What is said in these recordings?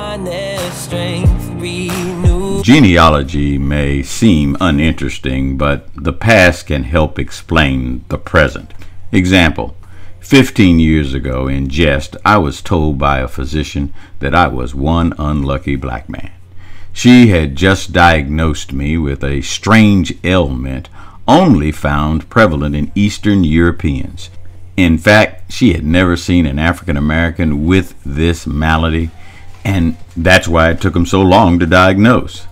find their strength renewed. Genealogy may seem uninteresting, but the past can help explain the present. Example: 15 years ago, in jest, I was told by a physician that I was one unlucky black man. She had just diagnosed me with a strange ailment only found prevalent in Eastern Europeans. In fact, she had never seen an African American with this malady, and that's why it took them so long to diagnose.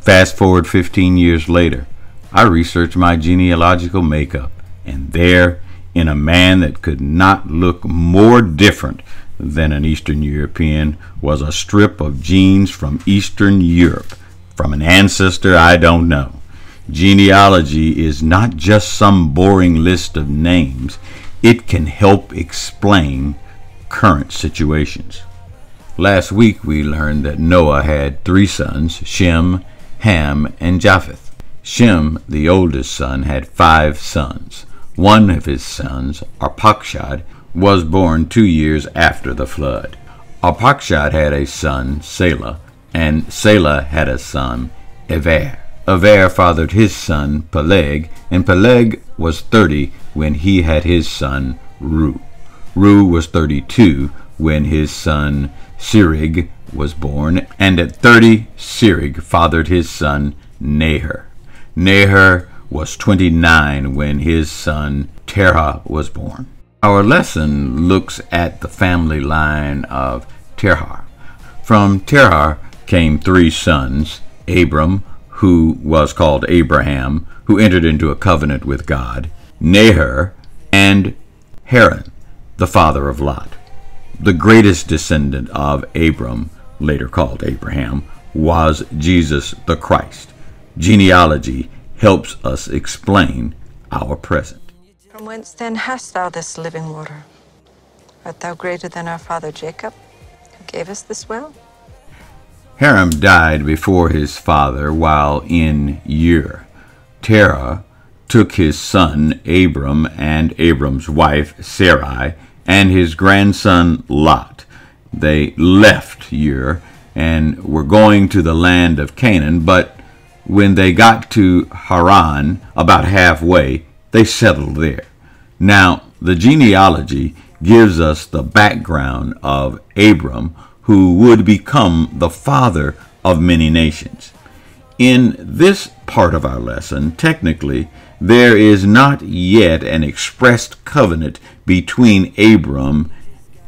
Fast forward 15 years later, I researched my genealogical makeup, and there, in a man that could not look more different than an Eastern European, was a strip of genes from Eastern Europe, from an ancestor I don't know. Genealogy is not just some boring list of names. It can help explain current situations. Last week we learned that Noah had 3 sons, Shem, Ham, and Japheth. Shem, the oldest son, had 5 sons. One of his sons, Arpachshad, was born 2 years after the flood. Arpachshad had a son, Selah, and Selah had a son, Ever. Ever fathered his son, Peleg, and Peleg was 30 when he had his son, Ru. Ru was 32 when his son, Serug, was born, and at 30, Serug fathered his son, Nahor. Nahor was 29 when his son, Terah, was born. Our lesson looks at the family line of Terah. From Terah came 3 sons, Abram, who was called Abraham, who entered into a covenant with God, Nahor, and Haran, the father of Lot. The greatest descendant of Abram, later called Abraham, was Jesus the Christ. Genealogy helps us explain our present. From whence then hast thou this living water? Art thou greater than our father Jacob, who gave us this well? Haran died before his father while in Ur. Terah took his son Abram and Abram's wife Sarai and his grandson Lot. They left Ur and were going to the land of Canaan, but when they got to Haran, about halfway, they settled there. Now, the genealogy gives us the background of Abram, who would become the father of many nations. In this part of our lesson, technically, there is not yet an expressed covenant between Abram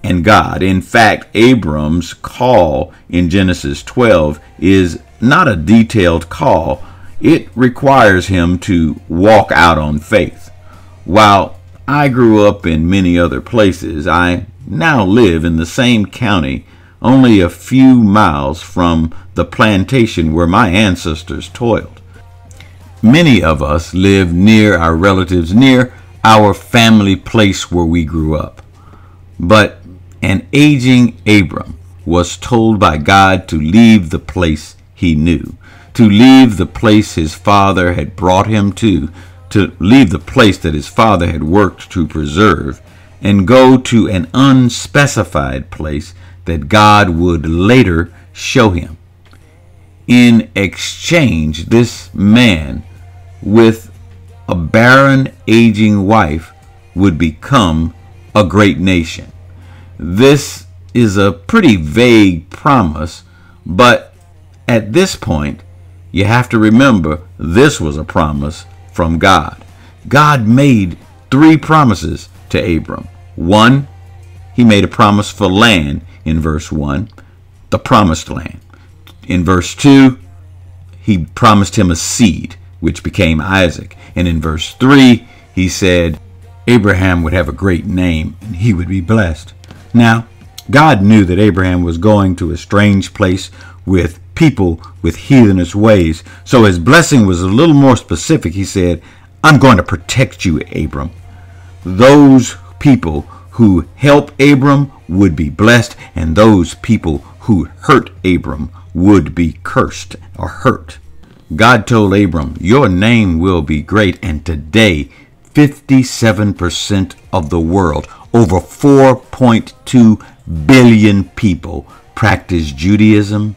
and God. In fact, Abram's call in Genesis 12 is not a detailed call. It requires him to walk out on faith. While I grew up in many other places, I now live in the same county, only a few miles from the plantation where my ancestors toiled. Many of us live near our relatives, near our family place where we grew up. But an aging Abram was told by God to leave the place he knew, to leave the place his father had brought him to leave the place that his father had worked to preserve, and go to an unspecified place that God would later show him. In exchange, this man, with a barren, aging wife, would become a great nation. This is a pretty vague promise, but at this point, you have to remember this was a promise from God. God made 3 promises to Abram. 1, he made a promise for land in verse 1, the promised land. In verse 2, he promised him a seed, which became Isaac. And in verse 3, he said Abraham would have a great name and he would be blessed. Now, God knew that Abraham was going to a strange place with people with heathenish ways, so his blessing was a little more specific. He said, I'm going to protect you, Abram. Those people who help Abram would be blessed, and those people who hurt Abram would be cursed or hurt. God told Abram, your name will be great, and today 57% of the world, over 4.2 billion people, practice Judaism,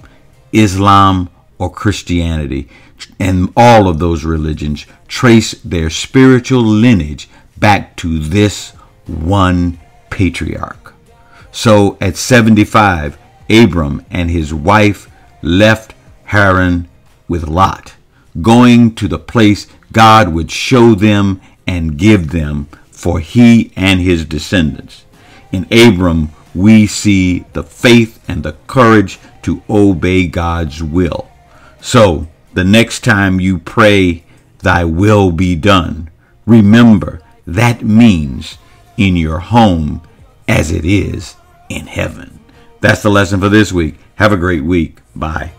Islam, or Christianity. And all of those religions trace their spiritual lineage back to this one patriarch. So at 75, Abram and his wife left Haran with Lot, going to the place God would show them and give them for he and his descendants. In Abram, we see the faith and the courage to obey God's will. So, the next time you pray, thy will be done, remember that means in your home as it is in heaven. That's the lesson for this week. Have a great week. Bye.